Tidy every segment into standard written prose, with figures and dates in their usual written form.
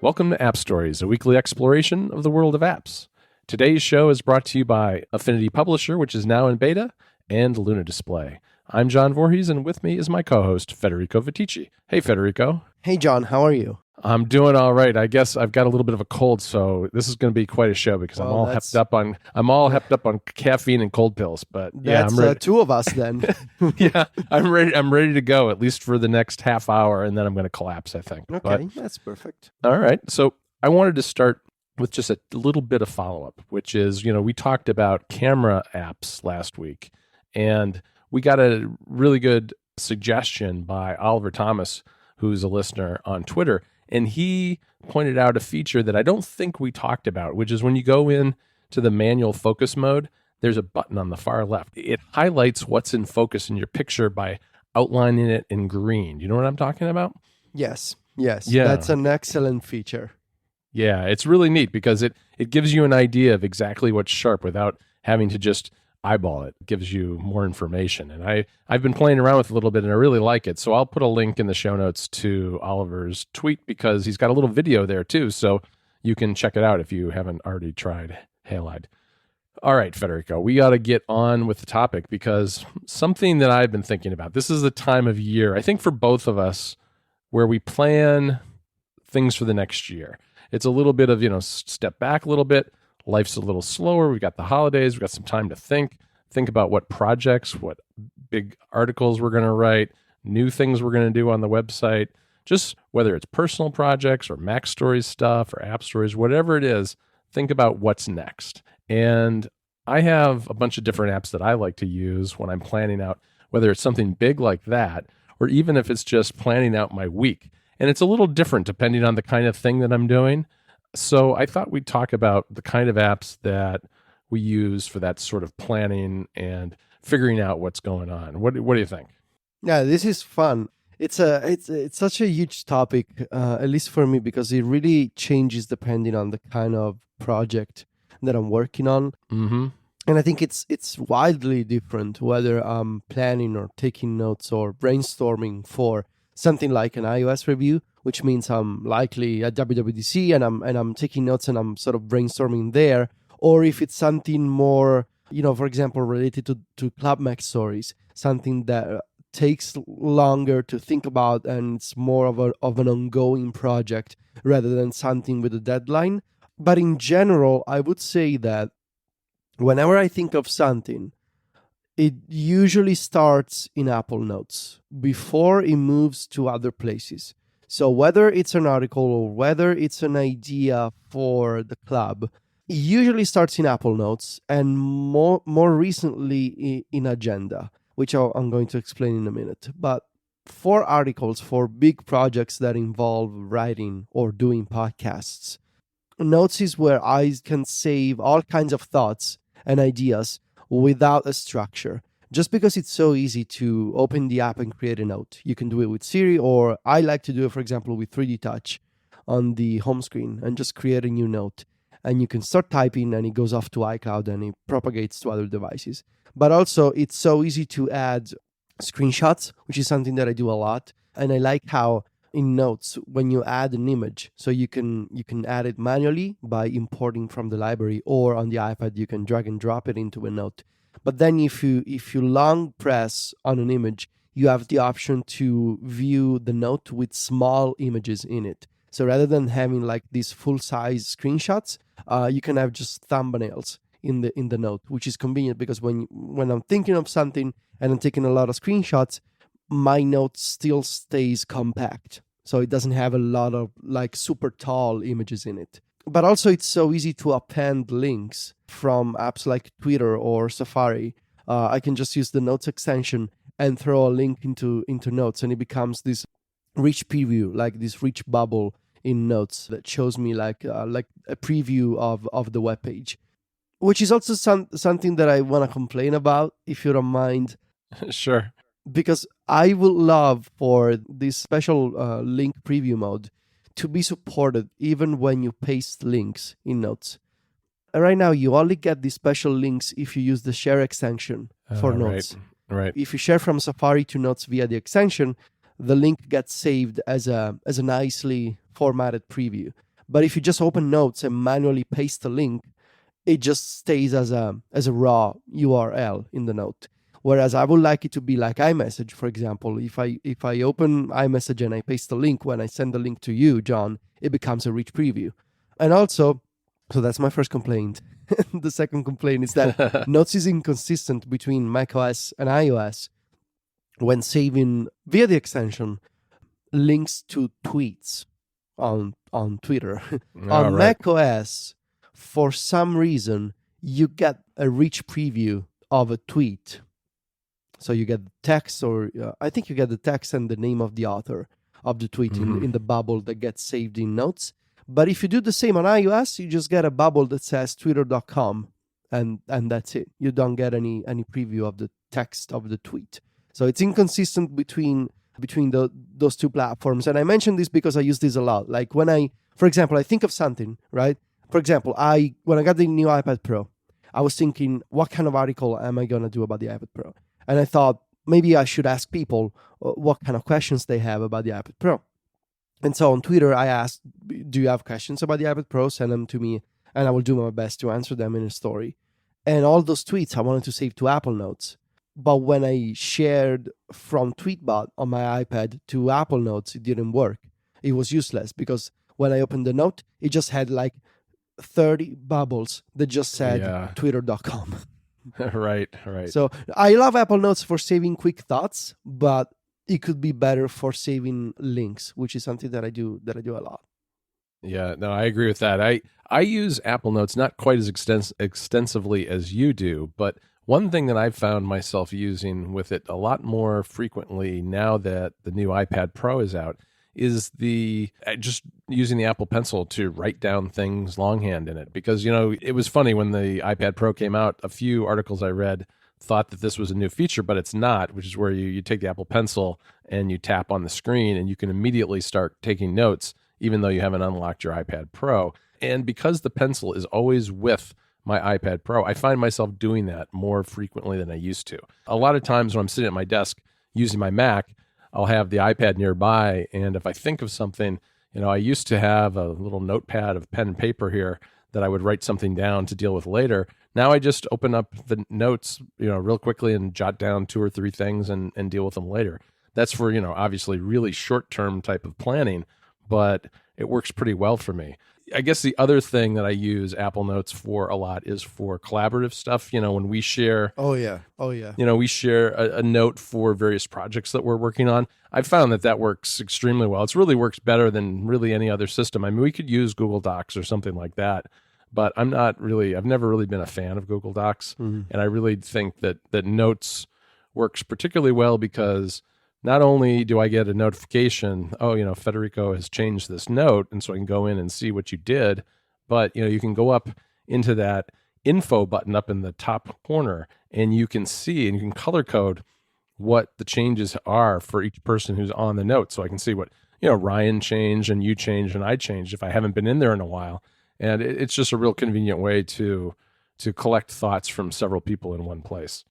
Welcome to App Stories, a weekly exploration of the world of apps. Today's show is brought to you by Affinity Publisher, which is now in beta, and Luna Display. I'm John Voorhees, and with me is my co-host, Federico Viticci. Hey, Federico. Hey, John. How are you? I'm doing all right. I guess I've got a little bit of a cold, so this is going to be quite a show because I'm all hepped up on caffeine and cold pills. But yeah, That's I'm ready. two of us then. Yeah, I'm ready. I'm ready to go at least for the next half hour, and then I'm going to collapse, I think. Okay, that's perfect. All right. So I wanted to start with just a little bit of follow-up, which is, we talked about camera apps last week, and we got a really good suggestion by Oliver Thomas, who's a listener on Twitter, and he pointed out a feature that I don't think we talked about, which is when you go in to the manual focus mode, there's a button on the far left. It highlights what's in focus in your picture by outlining it in green. You know what I'm talking about? Yes. Yeah. That's an excellent feature. Yeah, it's really neat because it gives you an idea of exactly what's sharp without having to just eyeball it. It gives you more information. And I've been playing around with it a little bit and I really like it. So I'll put a link in the show notes to Oliver's tweet because he's got a little video there too. So you can check it out if you haven't already tried Halide. All right, Federico, we got to get on with the topic because something that I've been thinking about, this is the time of year, I think for both of us, where we plan things for the next year. It's a little bit of, step back a little bit. Life's a little slower. We've got the holidays. We've got some time to think about what projects, what big articles we're going to write, new things we're going to do on the website, just whether it's personal projects or Mac Stories stuff or App Stories, whatever it is, think about what's next. And I have a bunch of different apps that I like to use when I'm planning out, whether it's something big like that, or even if it's just planning out my week. And it's a little different depending on the kind of thing that I'm doing. So I thought we'd talk about the kind of apps that we use for that sort of planning and figuring out what's going on. What do you think? Yeah, this is fun. It's such a huge topic, at least for me, because it really changes depending on the kind of project that I'm working on. Mm-hmm. And I think it's wildly different whether I'm planning or taking notes or brainstorming for something like an iOS review, which means I'm likely at WWDC and I'm taking notes and I'm sort of brainstorming there, or if it's something more, for example, related to Club Mac Stories, something that takes longer to think about and it's more of an ongoing project rather than something with a deadline. But in general, I would say that whenever I think of something, it usually starts in Apple Notes before it moves to other places. So whether it's an article or whether it's an idea for the club, it usually starts in Apple Notes and more recently in Agenda, which I'm going to explain in a minute. But for articles, for big projects that involve writing or doing podcasts, Notes is where I can save all kinds of thoughts and ideas without a structure. Just because it's so easy to open the app and create a note. You can do it with Siri, or I like to do it, for example, with 3D Touch on the home screen and just create a new note. And you can start typing and it goes off to iCloud and it propagates to other devices. But also it's so easy to add screenshots, which is something that I do a lot. And I like how in Notes, when you add an image, so you can add it manually by importing from the library, or on the iPad, you can drag and drop it into a note. But then if you long press on an image, you have the option to view the note with small images in it. So rather than having like these full-size screenshots, you can have just thumbnails in the note, which is convenient because when I'm thinking of something and I'm taking a lot of screenshots, my note still stays compact. So it doesn't have a lot of like super tall images in it. But also it's so easy to append links from apps like Twitter or Safari. I can just use the Notes extension and throw a link into Notes, and it becomes this rich preview, like this rich bubble in Notes that shows me like a preview of the web page, which is also something that I want to complain about, if you don't mind. Sure. Because I would love for this special link preview mode to be supported even when you paste links in Notes. Right now, you only get these special links if you use the share extension for Notes. Right. If you share from Safari to Notes via the extension, the link gets saved as a nicely formatted preview. But if you just open Notes and manually paste a link, it just stays as a raw URL in the note. Whereas I would like it to be like iMessage, for example. If I open iMessage and I paste a link, when I send the link to you, John, it becomes a rich preview. And also, so that's my first complaint. The second complaint is that Notes is inconsistent between macOS and iOS when saving via the extension links to tweets on Twitter. On macOS, for some reason, you get a rich preview of a tweet. So you get the text, or I think you get the text and the name of the author of the tweet in the bubble that gets saved in Notes. But if you do the same on iOS, you just get a bubble that says twitter.com, and that's it. You don't get any preview of the text of the tweet. So it's inconsistent between those two platforms. And I mentioned this because I use this a lot. Like for example, I think of something, right? For example, when I got the new iPad Pro, I was thinking, what kind of article am I going to do about the iPad Pro? And I thought, maybe I should ask people what kind of questions they have about the iPad Pro. And so on Twitter, I asked, do you have questions about the iPad Pro? Send them to me, and I will do my best to answer them in a story. And all those tweets I wanted to save to Apple Notes. But when I shared from Tweetbot on my iPad to Apple Notes, it didn't work. It was useless because when I opened the note, it just had like 30 bubbles that just said twitter.com. Right. So I love Apple Notes for saving quick thoughts, but it could be better for saving links, which is something that I do a lot. Yeah, no, I agree with that. I use Apple Notes not quite as extensively as you do, but one thing that I've found myself using with it a lot more frequently now that the new iPad Pro is out is just using the Apple Pencil to write down things longhand in it. Because, it was funny when the iPad Pro came out, a few articles I read thought that this was a new feature, but it's not, which is where you take the Apple Pencil and you tap on the screen and you can immediately start taking notes, even though you haven't unlocked your iPad Pro. And because the pencil is always with my iPad Pro, I find myself doing that more frequently than I used to. A lot of times when I'm sitting at my desk using my Mac, I'll have the iPad nearby, and if I think of something, I used to have a little notepad of pen and paper here that I would write something down to deal with later. Now I just open up the notes, real quickly and jot down 2 or 3 things and deal with them later. That's for, obviously really short-term type of planning, but it works pretty well for me. I guess the other thing that I use Apple Notes for a lot is for collaborative stuff. When we share, we share a note for various projects that we're working on. I've found that works extremely well. It's really works better than really any other system. I mean, we could use Google Docs or something like that, but I've never really been a fan of Google Docs. And I really think that Notes works particularly well because not only do I get a notification, Federico has changed this note, and so I can go in and see what you did, but, you can go up into that info button up in the top corner, and you can see and you can color code what the changes are for each person who's on the note. So I can see what, Ryan changed and you changed and I changed if I haven't been in there in a while. And it's just a real convenient way to collect thoughts from several people in one place.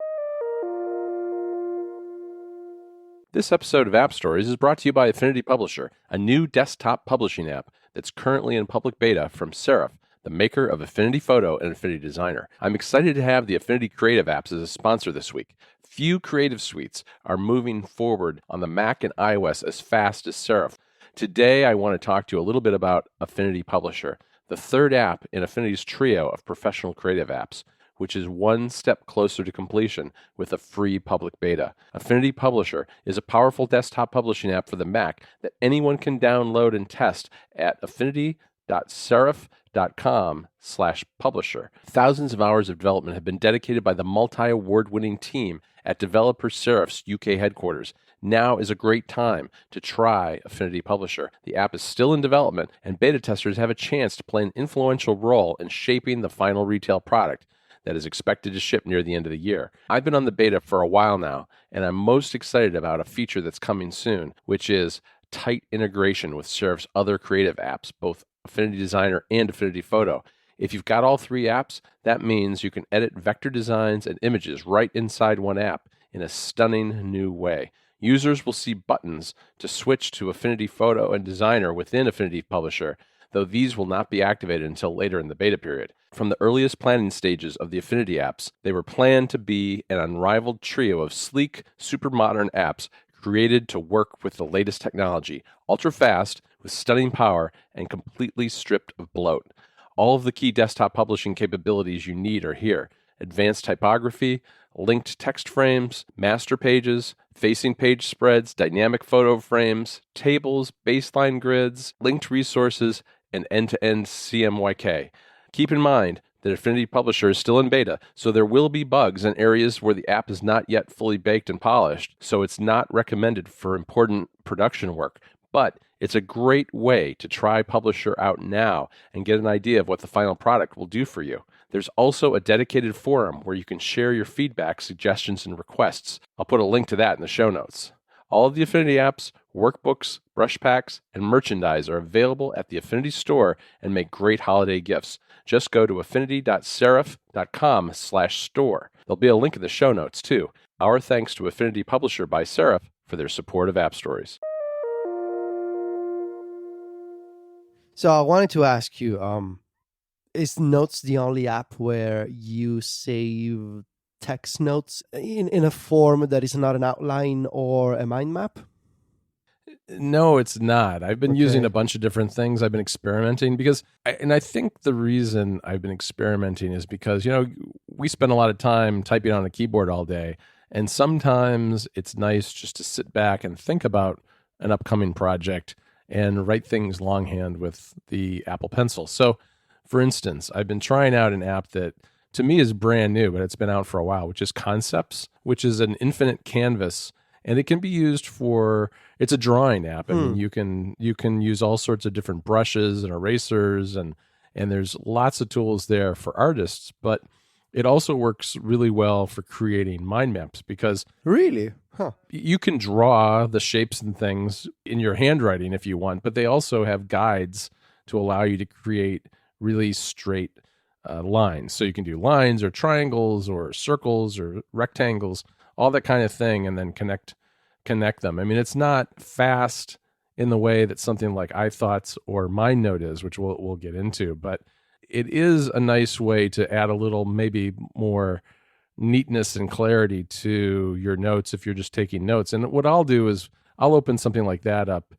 This episode of App Stories is brought to you by Affinity Publisher, a new desktop publishing app that's currently in public beta from Serif, the maker of Affinity Photo and Affinity Designer. I'm excited to have the Affinity Creative apps as a sponsor this week. Few creative suites are moving forward on the Mac and iOS as fast as Serif. Today, I want to talk to you a little bit about Affinity Publisher, the third app in Affinity's trio of professional creative apps, which is one step closer to completion with a free public beta. Affinity Publisher is a powerful desktop publishing app for the Mac that anyone can download and test at affinity.serif.com/publisher. Thousands of hours of development have been dedicated by the multi-award-winning team at Developer Serif's UK headquarters. Now is a great time to try Affinity Publisher. The app is still in development, and beta testers have a chance to play an influential role in shaping the final retail product that is expected to ship near the end of the year. I've been on the beta for a while now, and I'm most excited about a feature that's coming soon, which is tight integration with Serif's other creative apps, both Affinity Designer and Affinity Photo. If you've got all 3 apps, that means you can edit vector designs and images right inside one app in a stunning new way. Users will see buttons to switch to Affinity Photo and Designer within Affinity Publisher though these will not be activated until later in the beta period. From the earliest planning stages of the Affinity apps, they were planned to be an unrivaled trio of sleek, super modern apps created to work with the latest technology, ultra fast, with stunning power, and completely stripped of bloat. All of the key desktop publishing capabilities you need are here. Advanced typography, linked text frames, master pages, facing page spreads, dynamic photo frames, tables, baseline grids, linked resources, and end-to-end CMYK. Keep in mind that Affinity Publisher is still in beta, so there will be bugs in areas where the app is not yet fully baked and polished, so it's not recommended for important production work. But it's a great way to try Publisher out now and get an idea of what the final product will do for you. There's also a dedicated forum where you can share your feedback, suggestions, and requests. I'll put a link to that in the show notes. All of the Affinity apps, workbooks, brush packs, and merchandise are available at the Affinity store and make great holiday gifts. Just go to affinity.serif.com/store. There'll be a link in the show notes, too. Our thanks to Affinity Publisher by Serif for their support of App Stories. So I wanted to ask you, is Notes the only app where you save text notes in a form that is not an outline or a mind map? No, it's not. I've been using a bunch of different things. I've been experimenting because, I think the reason I've been experimenting is because, we spend a lot of time typing on a keyboard all day. And sometimes it's nice just to sit back and think about an upcoming project and write things longhand with the Apple Pencil. So, for instance, I've been trying out an app that to me is brand new, but it's been out for a while, which is Concepts, which is an infinite canvas. And it can be used it's a drawing app. I mean, you can use all sorts of different brushes and erasers, and there's lots of tools there for artists, but it also works really well for creating mind maps because Really? Huh. you can draw the shapes and things in your handwriting if you want, but they also have guides to allow you to create really straight lines. So you can do lines or triangles or circles or rectangles, all that kind of thing, and then connect them. I mean, it's not fast in the way that something like iThoughts or MindNote is, which we'll get into, but it is a nice way to add a little maybe more neatness and clarity to your notes if you're just taking notes. And what I'll do is I'll open something like that up,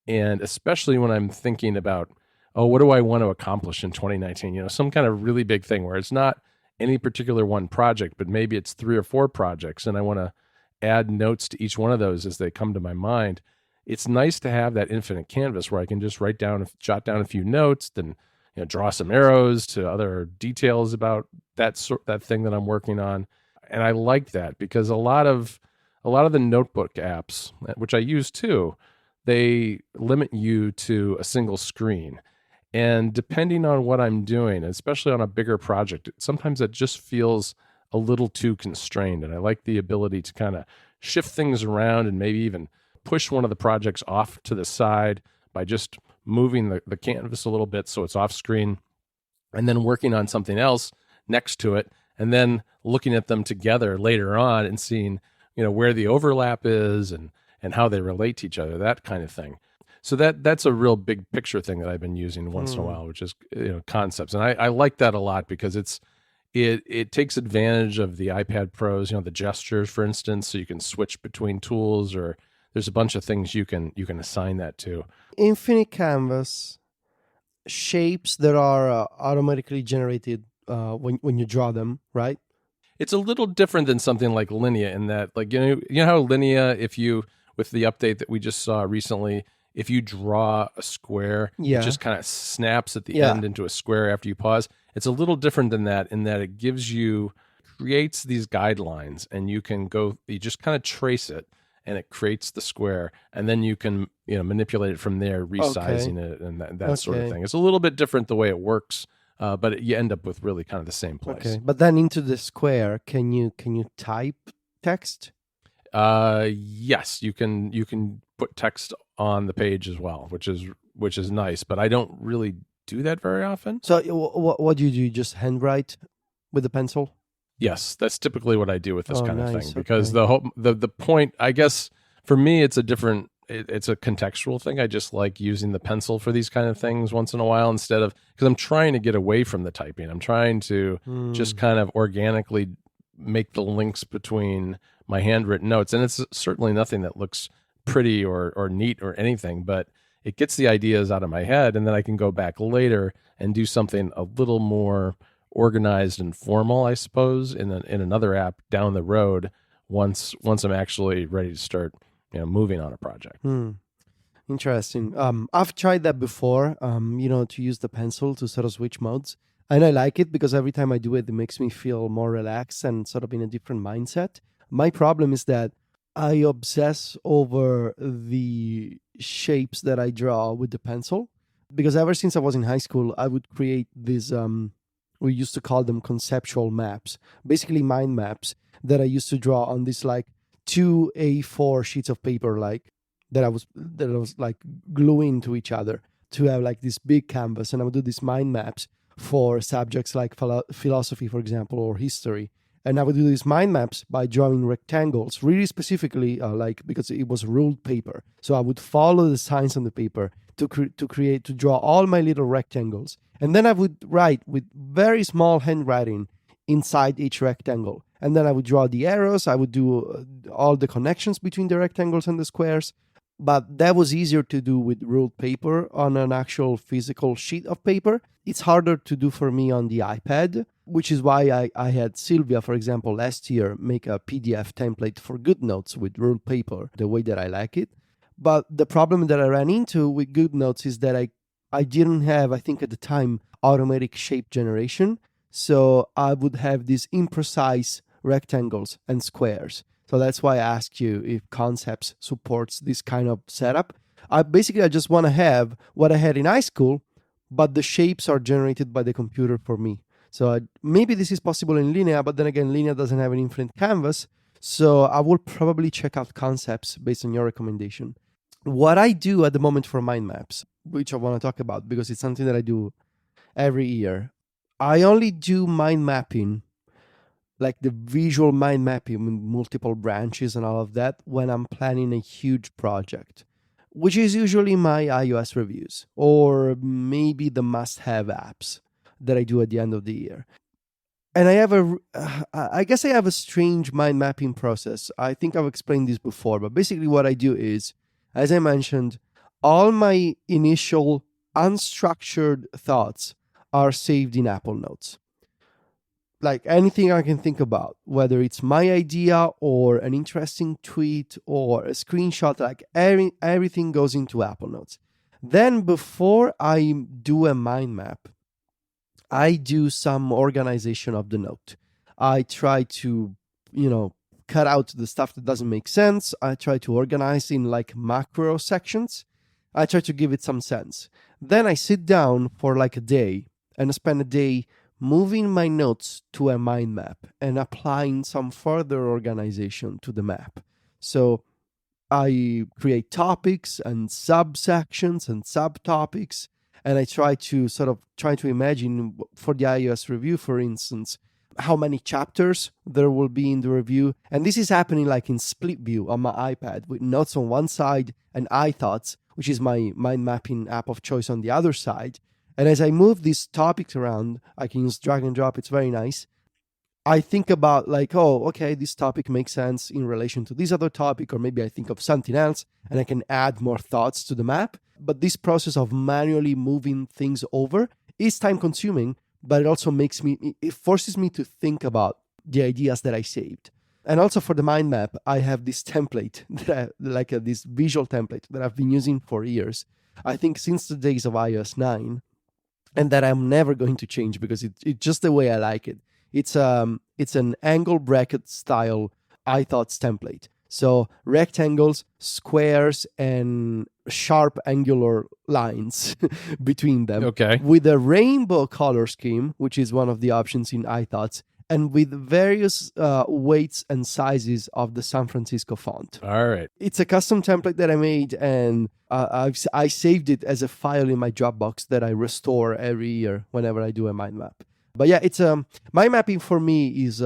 and especially when I'm thinking about, what do I want to accomplish in 2019? Some kind of really big thing where it's not any particular one project, but maybe it's 3 or 4 projects, and I want to add notes to each one of those as they come to my mind. It's nice to have that infinite canvas where I can just jot down a few notes, then draw some arrows to other details about that thing that I'm working on. And I like that because a lot of the notebook apps, which I use too, they limit you to a single screen. And depending on what I'm doing, especially on a bigger project, sometimes it just feels a little too constrained. And I like the ability to kind of shift things around and maybe even push one of the projects off to the side by just moving the canvas a little bit so it's off screen, and then working on something else next to it, and then looking at them together later on and seeing, where the overlap is and how they relate to each other, that kind of thing. So that's a real big picture thing that I've been using once in a while, which is Concepts, and I like that a lot because it takes advantage of the iPad Pros, the gestures, for instance, so you can switch between tools, or there's a bunch of things you can assign that to. Infinite canvas, shapes that are automatically generated when you draw them, right? It's a little different than something like Linea in that, like, you know how Linea, with the update that we just saw recently, if you draw a square, it just kind of snaps at the end into a square after you pause. It's a little different than that in that it creates these guidelines, and you just kind of trace it, and it creates the square, and then you can manipulate it from there, resizing it and that sort of thing. It's a little bit different the way it works, but you end up with really kind of the same place. Okay, but then into the square, can you type text? Yes, you can put text on the page as well, which is nice, but I don't really do that very often. So what do you do? Just handwrite with a pencil? Yes, that's typically what I do with this kind of nice. thing, because the point, I guess, for me, it's it's a contextual thing. I just like using the pencil for these kind of things once in a while instead of, because I'm trying to get away from the typing. I'm trying to just kind of organically make the links between my handwritten notes. And it's certainly nothing that looks pretty or neat or anything, but it gets the ideas out of my head, and then I can go back later and do something a little more organized and formal, I suppose, in another app down the road once I'm actually ready to start, moving on a project. Interesting. I've tried that before, to use the pencil to sort of switch modes. And I like it because every time I do it, it makes me feel more relaxed and sort of in a different mindset. My problem is that I obsess over the shapes that I draw with the pencil, because ever since I was in high school, I would create these, we used to call them conceptual maps, basically mind maps that I used to draw on this like 2 A4 sheets of paper, like that I was like gluing to each other to have like this big canvas. And I would do these mind maps for subjects like philosophy, for example, or history. And I would do these mind maps by drawing rectangles, really specifically, because it was ruled paper. So I would follow the signs on the paper to draw all my little rectangles. And then I would write with very small handwriting inside each rectangle. And then I would draw the arrows. I would do all the connections between the rectangles and the squares. But that was easier to do with ruled paper on an actual physical sheet of paper. It's harder to do for me on the iPad, which is why I had Sylvia, for example, last year make a PDF template for GoodNotes with ruled paper, the way that I like it. But the problem that I ran into with GoodNotes is that I didn't have, I think at the time, automatic shape generation. So I would have these imprecise rectangles and squares. So that's why I asked you if Concepts supports this kind of setup. I just want to have what I had in high school, but the shapes are generated by the computer for me. So maybe this is possible in Linea, but then again, Linea doesn't have an infinite canvas. So I will probably check out Concepts based on your recommendation. What I do at the moment for mind maps, which I want to talk about because it's something that I do every year, I only do mind mapping, like the visual mind mapping with multiple branches and all of that, when I'm planning a huge project, which is usually my iOS reviews or maybe the must-have apps that I do at the end of the year. And I guess I have a strange mind mapping process. I think I've explained this before, but basically what I do is, as I mentioned, all my initial unstructured thoughts are saved in Apple Notes. Like anything I can think about, whether it's my idea or an interesting tweet or a screenshot, like everything goes into Apple Notes. Then before I do a mind map, I do some organization of the note. I try to, cut out the stuff that doesn't make sense. I try to organize in like macro sections. I try to give it some sense. Then I sit down for like a day and spend a day moving my notes to a mind map and applying some further organization to the map. So I create topics and subsections and subtopics, and I try to imagine for the iOS review, for instance, how many chapters there will be in the review. And this is happening like in split view on my iPad with notes on one side and iThoughts, which is my mind mapping app of choice, on the other side. And as I move these topics around, I can use drag and drop. It's very nice. I think about like, oh, okay, this topic makes sense in relation to this other topic, or maybe I think of something else and I can add more thoughts to the map. But this process of manually moving things over is time consuming, but it also it forces me to think about the ideas that I saved. And also for the mind map, I have this template, this visual template that I've been using for years. I think since the days of iOS 9. And that I'm never going to change because it's just the way I like it. It's an angle bracket style iThoughts template. So rectangles, squares, and sharp angular lines between them. Okay. With a rainbow color scheme, which is one of the options in iThoughts, and with various weights and sizes of the San Francisco font. All right. It's a custom template that I made, and I saved it as a file in my Dropbox that I restore every year whenever I do a mind map. But yeah, it's mind mapping for me is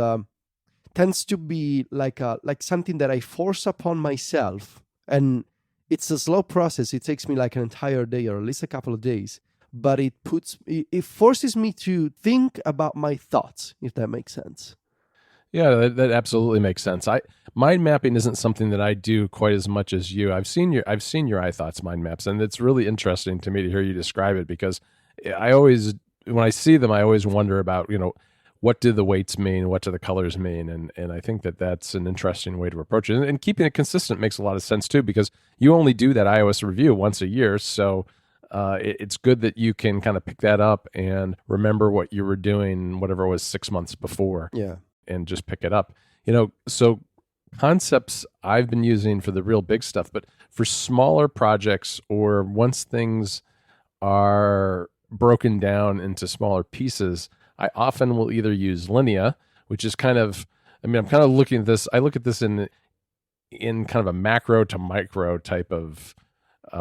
tends to be like something that I force upon myself, and it's a slow process. It takes me like an entire day or at least a couple of days, but it forces me to think about my thoughts, if that makes sense. Yeah, that absolutely makes sense. Mind mapping isn't something that I do quite as much as you. I've seen your iThoughts mind maps, and it's really interesting to me to hear you describe it, because I always, when I see them, I always wonder about, what do the weights mean? What do the colors mean? And I think that that's an interesting way to approach it. And keeping it consistent makes a lot of sense too, because you only do that iOS review once a year. So it's good that you can kind of pick that up and remember what you were doing, whatever it was 6 months before. Yeah. And just pick it up. So concepts I've been using for the real big stuff, but for smaller projects or once things are broken down into smaller pieces, I often will either use Linea, which is kind of, I'm kind of looking at this, I look at this in kind of a macro to micro type of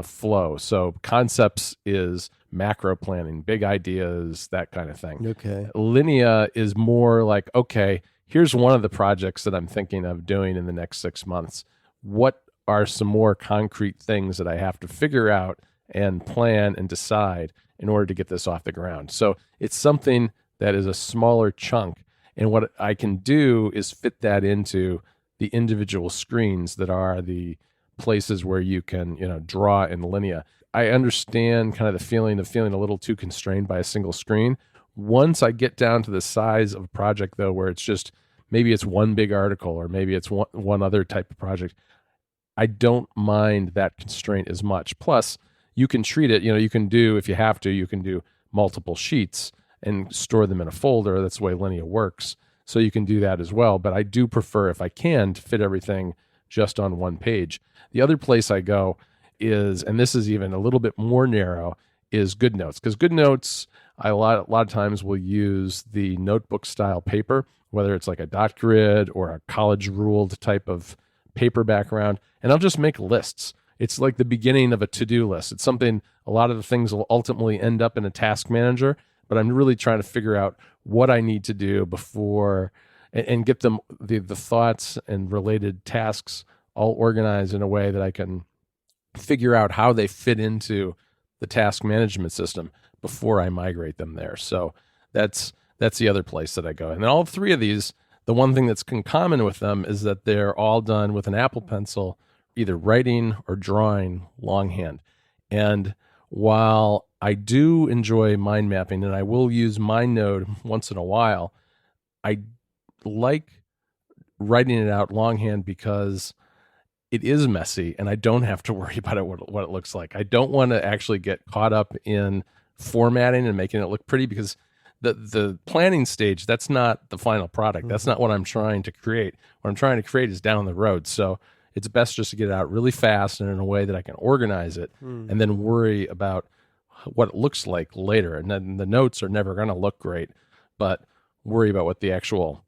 flow. So concepts is macro planning, big ideas, that kind of thing. Okay. Linea is more like, okay, here's one of the projects that I'm thinking of doing in the next 6 months. What are some more concrete things that I have to figure out and plan and decide in order to get this off the ground? So it's something that is a smaller chunk. And what I can do is fit that into the individual screens that are the places where you can, draw in Linea. I understand kind of the feeling of feeling a little too constrained by a single screen. Once I get down to the size of a project, though, where it's just maybe it's one big article or maybe it's one other type of project, I don't mind that constraint as much. Plus, you can treat it, you can do, if you have to, you can do multiple sheets and store them in a folder. That's the way Linea works. So you can do that as well. But I do prefer, if I can, to fit everything just on one page. The other place I go is, and this is even a little bit more narrow, is GoodNotes. Because GoodNotes, a lot of times will use the notebook style paper, whether it's like a dot grid or a college ruled type of paper background, and I'll just make lists. It's like the beginning of a to-do list. It's something, a lot of the things will ultimately end up in a task manager, but I'm really trying to figure out what I need to do before and get them the thoughts and related tasks all organized in a way that I can figure out how they fit into the task management system before I migrate them there. So that's the other place that I go. And then all three of these, the one thing that's in common with them is that they're all done with an Apple Pencil, either writing or drawing longhand. And while I do enjoy mind mapping, and I will use MindNode once in a while, I like writing it out longhand because it is messy and I don't have to worry about what it looks like. I don't want to actually get caught up in formatting and making it look pretty, because the planning stage, that's not the final product. That's not what I'm trying to create. What I'm trying to create is down the road. So it's best just to get it out really fast and in a way that I can organize it and then worry about what it looks like later. And then the notes are never going to look great, but worry about what the actual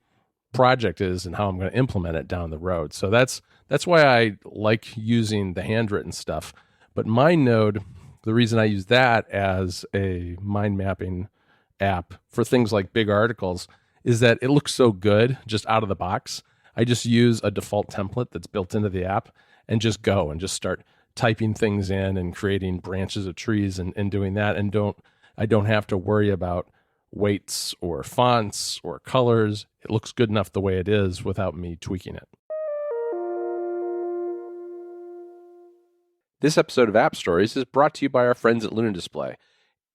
project is and how I'm going to implement it down the road. So that's why I like using the handwritten stuff. But MindNode, the reason I use that as a mind mapping app for things like big articles is that it looks so good just out of the box. I just use a default template that's built into the app and just go and just start typing things in and creating branches of trees and doing that. And I don't have to worry about weights or fonts or colors. It looks good enough the way it is without me tweaking it. This episode of App Stories is brought to you by our friends at Luna Display.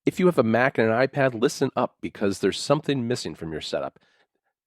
If you have a Mac and an iPad, listen up, because there's something missing from your setup.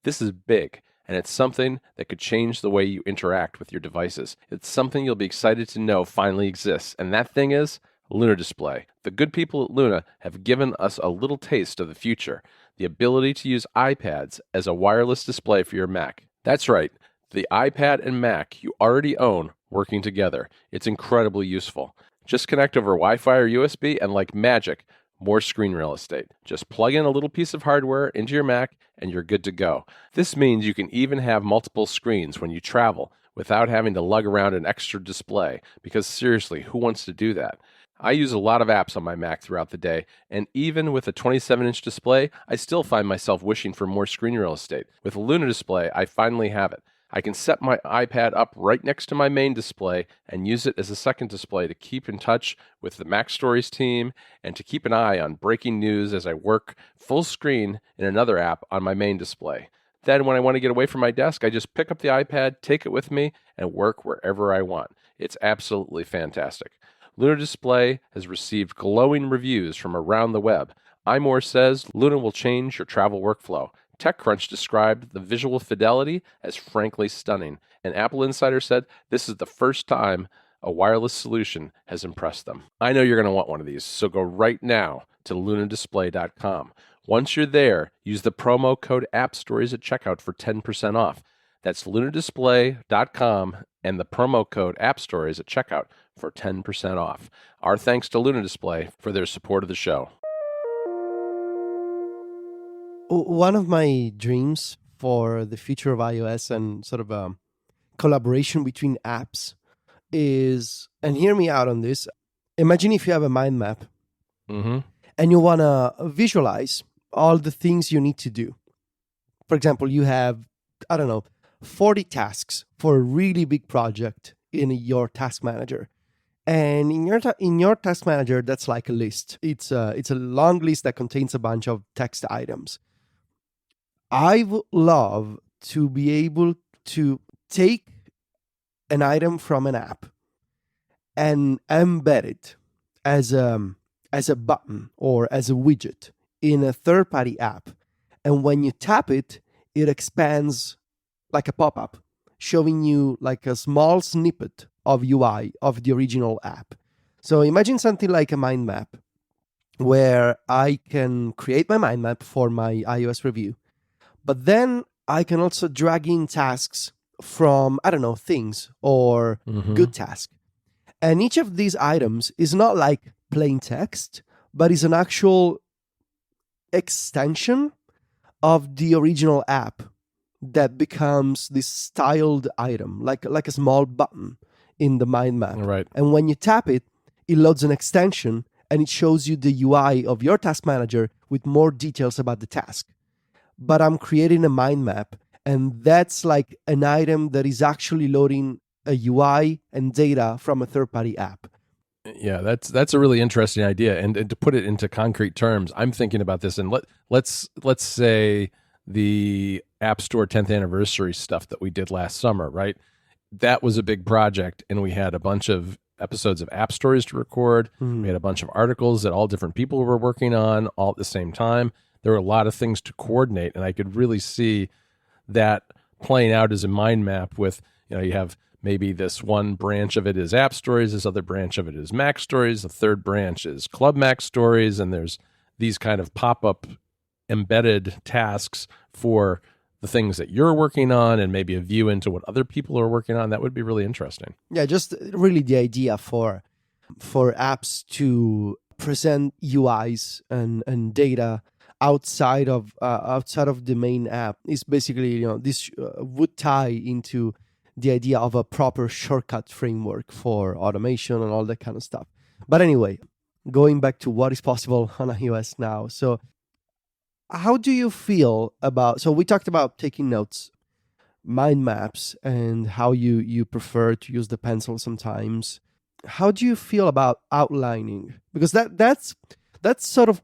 This is big, and it's something that could change the way you interact with your devices. It's something you'll be excited to know finally exists, and that thing is Luna Display. The good people at Luna have given us a little taste of the future, the ability to use iPads as a wireless display for your Mac. That's right, the iPad and Mac you already own working together. It's incredibly useful. Just connect over Wi-Fi or USB, and like magic, more screen real estate. Just plug in a little piece of hardware into your Mac and you're good to go. This means you can even have multiple screens when you travel without having to lug around an extra display, because seriously, who wants to do that? I use a lot of apps on my Mac throughout the day, and even with a 27-inch display, I still find myself wishing for more screen real estate. With Luna Display, I finally have it. I can set my iPad up right next to my main display and use it as a second display to keep in touch with the Mac Stories team and to keep an eye on breaking news as I work full screen in another app on my main display. Then when I want to get away from my desk, I just pick up the iPad, take it with me, and work wherever I want. It's absolutely fantastic. Luna Display has received glowing reviews from around the web. iMore says Luna will change your travel workflow. TechCrunch described the visual fidelity as frankly stunning, and Apple Insider said this is the first time a wireless solution has impressed them. I know you're going to want one of these, so go right now to lunadisplay.com. Once you're there, use the promo code AppStories at checkout for 10% off. That's lunadisplay.com and the promo code AppStories at checkout for 10% off. Our thanks to Luna Display for their support of the show. One of my dreams for the future of iOS and sort of a collaboration between apps is, and hear me out on this, imagine if you have a mind map and you want to visualize all the things you need to do. For example, you have, 40 tasks for a really big project in your task manager. And in your task manager, that's like a list. It's a long list that contains a bunch of text items. I would love to be able to take an item from an app and embed it as a button or as a widget in a third-party app. And when you tap it, it expands like a pop-up, showing you like a small snippet of UI of the original app. So imagine something like a mind map where I can create my mind map for my iOS review, but then I can also drag in tasks from, things or good task. And each of these items is not like plain text, but is an actual extension of the original app that becomes this styled item, like a small button in the mind map. Right. And when you tap it, it loads an extension and it shows you the UI of your task manager with more details about the task. But I'm creating a mind map, and that's like an item that is actually loading a UI and data from a third-party app. Yeah, that's a really interesting idea. And to put it into concrete terms, I'm thinking about this, and let's say the App Store 10th anniversary stuff that we did last summer, right? That was a big project, and we had a bunch of episodes of App Stories to record. We had a bunch of articles that all different people were working on all at the same time. There were a lot of things to coordinate, and I could really see that playing out as a mind map with, you have maybe this one branch of it is App Stories, this other branch of it is Mac Stories, the third branch is Club Mac Stories, and there's these kind of pop-up embedded tasks for the things that you're working on and maybe a view into what other people are working on. That would be really interesting. Yeah, just really the idea for apps to present UIs and data outside of the main app is basically, this would tie into the idea of a proper shortcut framework for automation and all that kind of stuff. But anyway, going back to what is possible on iOS now. So how do you feel about, so we talked about taking notes, mind maps, and how you prefer to use the pencil sometimes. How do you feel about outlining? Because that's sort of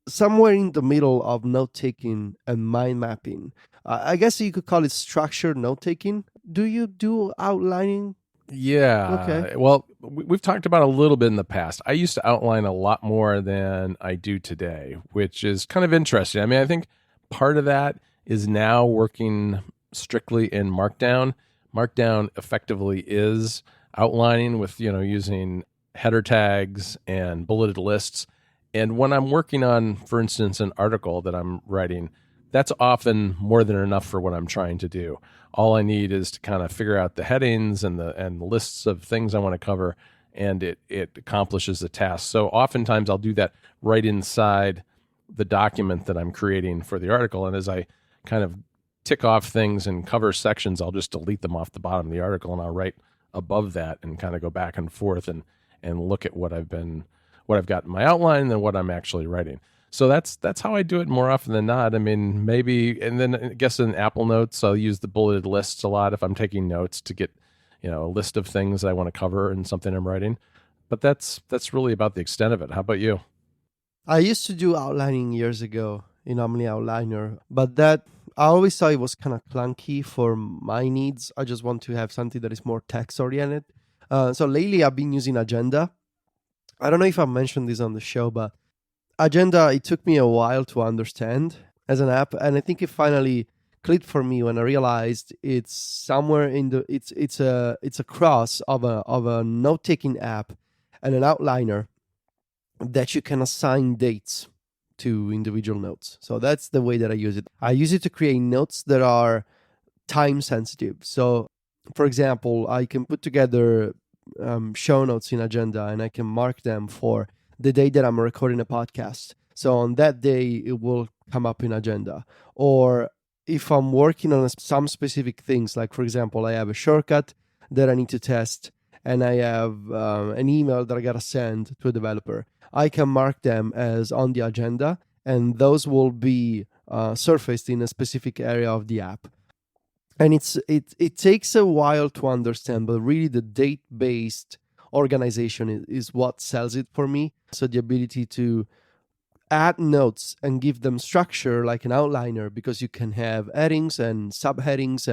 somewhere in the middle of note-taking and mind mapping. I guess you could call it structured note-taking. Do you do outlining? Yeah. Okay. Well, we've talked about a little bit in the past. I used to outline a lot more than I do today, which is kind of interesting. I mean, I think part of that is now working strictly in Markdown. Markdown effectively is outlining with, using header tags and bulleted lists. And when I'm working on, for instance, an article that I'm writing, that's often more than enough for what I'm trying to do. All I need is to kind of figure out the headings and the lists of things I want to cover, and it accomplishes the task. So oftentimes I'll do that right inside the document that I'm creating for the article. And as I kind of tick off things and cover sections, I'll just delete them off the bottom of the article, and I'll write above that and kind of go back and forth and look at what I've got in my outline and then what I'm actually writing. So that's how I do it more often than not. I mean, maybe, and then I guess in Apple Notes, I'll use the bulleted lists a lot if I'm taking notes to get, a list of things I want to cover in something I'm writing. But that's really about the extent of it. How about you? I used to do outlining years ago in Omni Outliner, but that I always thought it was kind of clunky for my needs. I just want to have something that is more text oriented. So lately I've been using Agenda. I don't know if I mentioned this on the show, but Agenda, it took me a while to understand as an app, and I think it finally clicked for me when I realized it's somewhere in the it's a cross of a note taking app and an outliner that you can assign dates to individual notes. So that's the way that I use it. I use it to create notes that are time sensitive. So, for example, I can put together show notes in Agenda and I can mark them for the day that I'm recording a podcast. So on that day, it will come up in Agenda. Or if I'm working on some specific things, like for example, I have a shortcut that I need to test and I have an email that I got to send to a developer, I can mark them as on the agenda, and those will be surfaced in a specific area of the app. And it takes a while to understand, but really the date-based organization is what sells it for me. So the ability to add notes and give them structure like an outliner, because you can have headings and subheadings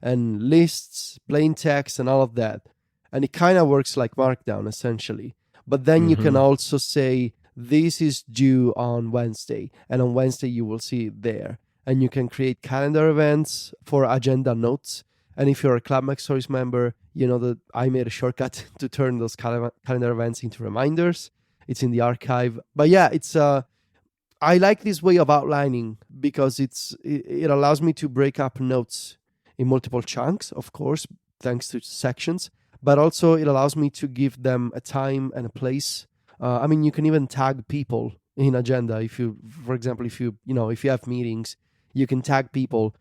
and lists, plain text, and all of that. And it kind of works like Markdown, essentially. But then you can also say, this is due on Wednesday, and on Wednesday you will see it there. And you can create calendar events for agenda notes. And if you're a Club Mac Stories member, you know that I made a shortcut to turn those calendar events into reminders. It's in the archive. But yeah, I like this way of outlining because it allows me to break up notes in multiple chunks, of course, thanks to sections. But also it allows me to give them a time and a place. I mean, you can even tag people in Agenda. If you, for example, if you have meetings, you can tag people,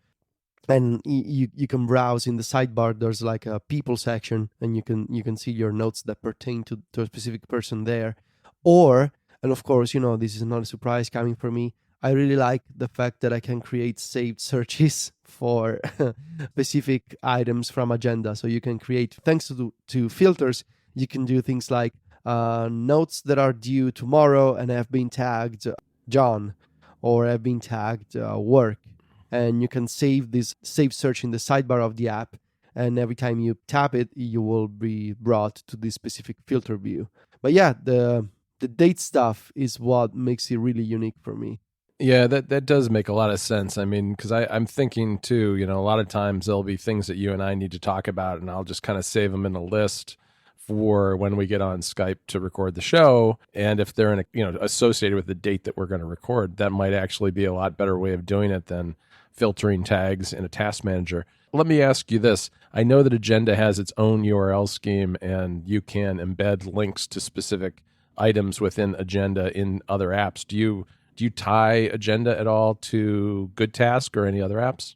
and you can browse in the sidebar. There's like a people section, and you can see your notes that pertain to a specific person there. Or, and of course, this is not a surprise coming from me, I really like the fact that I can create saved searches for specific items from Agenda. So you can create, thanks to filters, you can do things like notes that are due tomorrow and have been tagged John, or have been tagged work. And you can save this save search in the sidebar of the app. And every time you tap it, you will be brought to this specific filter view. But yeah, the date stuff is what makes it really unique for me. Yeah, that does make a lot of sense. I mean, because I'm thinking too, a lot of times there'll be things that you and I need to talk about, and I'll just kind of save them in a list for when we get on Skype to record the show. And if they're associated with the date that we're going to record, that might actually be a lot better way of doing it than filtering tags in a task manager. Let me ask you this. I know that Agenda has its own URL scheme, and you can embed links to specific items within Agenda in other apps. Do you tie Agenda at all to Good Task or any other apps?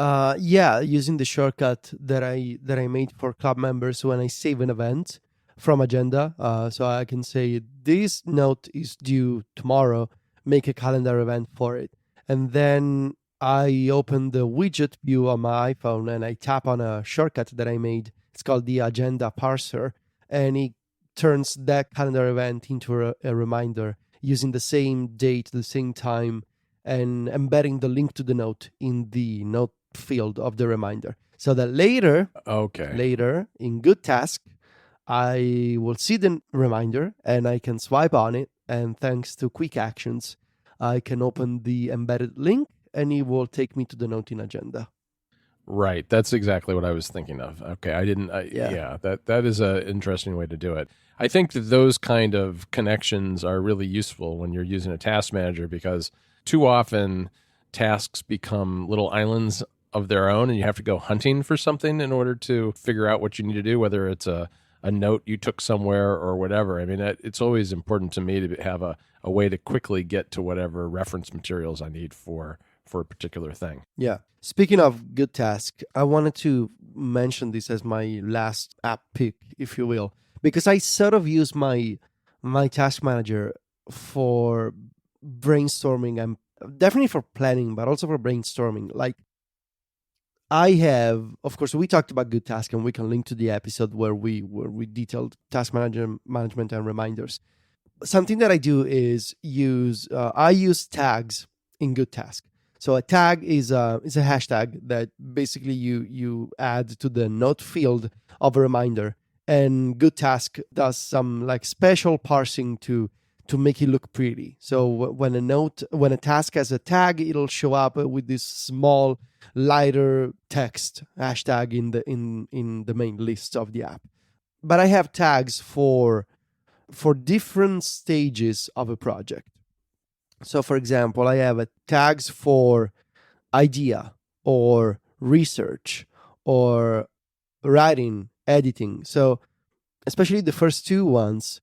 Yeah, using the shortcut that I made for club members when I save an event from Agenda. So I can say this note is due tomorrow, make a calendar event for it. And then I open the widget view on my iPhone and I tap on a shortcut that I made. It's called the Agenda Parser, and it turns that calendar event into a reminder using the same date, the same time, and embedding the link to the note in the note field of the reminder. So that later in Good Task, I will see the reminder and I can swipe on it. And thanks to quick actions, I can open the embedded link and it will take me to the note in Agenda. Right. That's exactly what I was thinking of. Okay. That is an interesting way to do it. I think that those kind of connections are really useful when you're using a task manager, because too often tasks become little islands of their own and you have to go hunting for something in order to figure out what you need to do, whether it's a note you took somewhere or whatever. I mean, it's always important to me to have a way to quickly get to whatever reference materials I need for a particular thing. Yeah. Speaking of Good Task, I wanted to mention this as my last app pick, if you will, because I sort of use my task manager for brainstorming and definitely for planning, but also for brainstorming. Like I have, of course, we talked about Good Task, and we can link to the episode where we detailed task management and reminders. Something that I do is I use tags in Good Task. So a tag is a hashtag that basically you add to the note field of a reminder, and Good Task does some like special parsing to make it look pretty. So when a task has a tag, it'll show up with this small, lighter text hashtag in the main list of the app. But I have tags for different stages of a project. So, for example, I have tags for idea or research or writing, editing. So, especially the first two ones,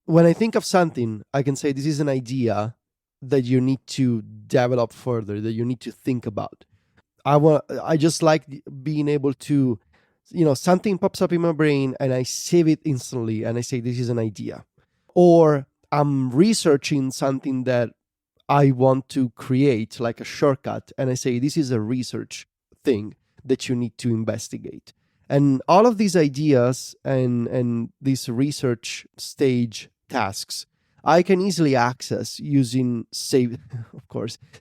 when I think of something, I can say this is an idea that you need to develop further, that you need to think about. I just like being able to, something pops up in my brain and I save it instantly and I say this is an idea. Or I'm researching something that I want to create, like a shortcut, and I say this is a research thing that you need to investigate. And all of these ideas and these research stage tasks, I can easily access using saved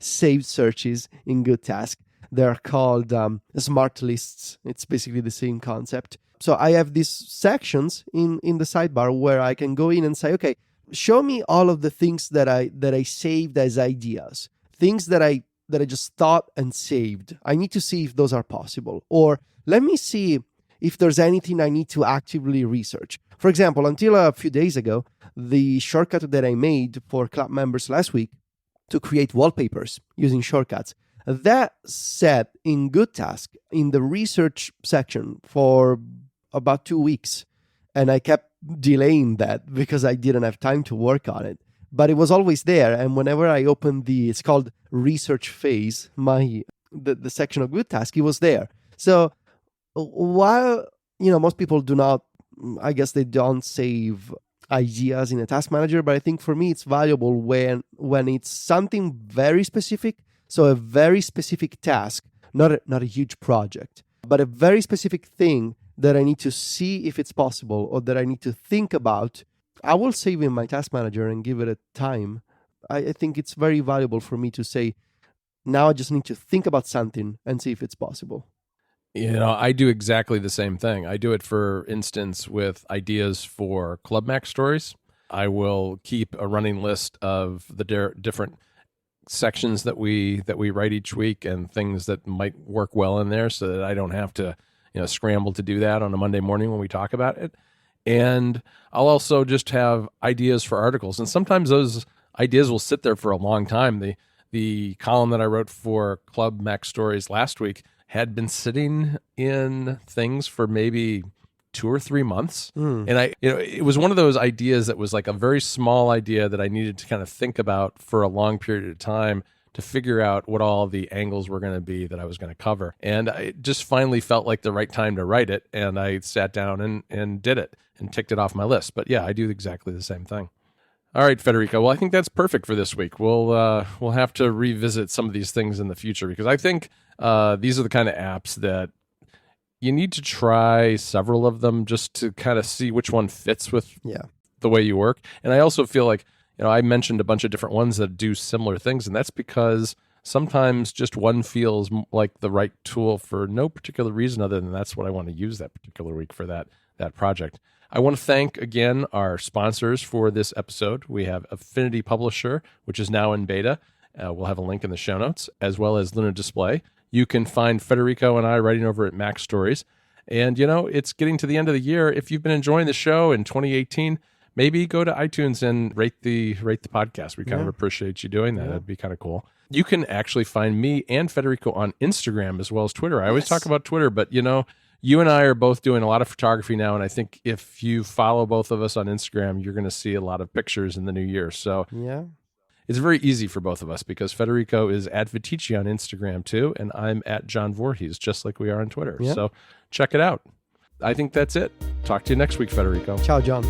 searches in Good Task. They're called smart lists. It's basically the same concept. So I have these sections in the sidebar where I can go in and say, okay, show me all of the things that I saved as ideas, things that I just thought and saved. I need to see if those are possible. Or let me see if there's anything I need to actively research. For example, until a few days ago, the shortcut that I made for club members last week to create wallpapers using shortcuts, that sat in Good Task in the research section for about 2 weeks. And I kept delaying that because I didn't have time to work on it. But it was always there. And whenever I opened it's called research phase, the section of Good Task, it was there. So while, most people do not, I guess they don't save ideas in a task manager, but I think for me it's valuable when it's something very specific. So a very specific task, not a huge project, but a very specific thing that I need to see if it's possible or that I need to think about, I will save in my task manager and give it a time. I think it's very valuable for me to say, now I just need to think about something and see if it's possible. I do exactly the same thing. I do it, for instance, with ideas for Club Mac stories. I will keep a running list of the different sections that we write each week and things that might work well in there, so that I don't have to scramble to do that on a Monday morning when we talk about it. And I'll also just have ideas for articles, and sometimes those ideas will sit there for a long time. The column that I wrote for Club Mac Stories last week had been sitting in things for maybe 2 or 3 months. And it was one of those ideas that was like a very small idea that I needed to kind of think about for a long period of time to figure out what all the angles were going to be that I was going to cover. And I just finally felt like the right time to write it. And I sat down and did it and ticked it off my list. But yeah, I do exactly the same thing. All right, Federico. Well, I think that's perfect for this week. We'll have to revisit some of these things in the future, because I think these are the kind of apps that you need to try several of them just to kind of see which one fits with the way you work. And I also feel like, I mentioned a bunch of different ones that do similar things, and that's because sometimes just one feels like the right tool for no particular reason other than that's what I want to use that particular week for that project. I want to thank again our sponsors for this episode. We have Affinity Publisher, which is now in beta. We'll have a link in the show notes, as well as Luna Display. You can find Federico and I writing over at Mac Stories. And, it's getting to the end of the year. If you've been enjoying the show in 2018, maybe go to iTunes and rate the podcast. We kind of appreciate you doing that. That'd be kind of cool. You can actually find me and Federico on Instagram as well as Twitter. I always talk about Twitter, but, you and I are both doing a lot of photography now, and I think if you follow both of us on Instagram, you're going to see a lot of pictures in the new year. So it's very easy for both of us, because Federico is at Vitici on Instagram too, and I'm at John Voorhees, just like we are on Twitter. So check it out. I think that's it. Talk to you next week, Federico. Ciao, John.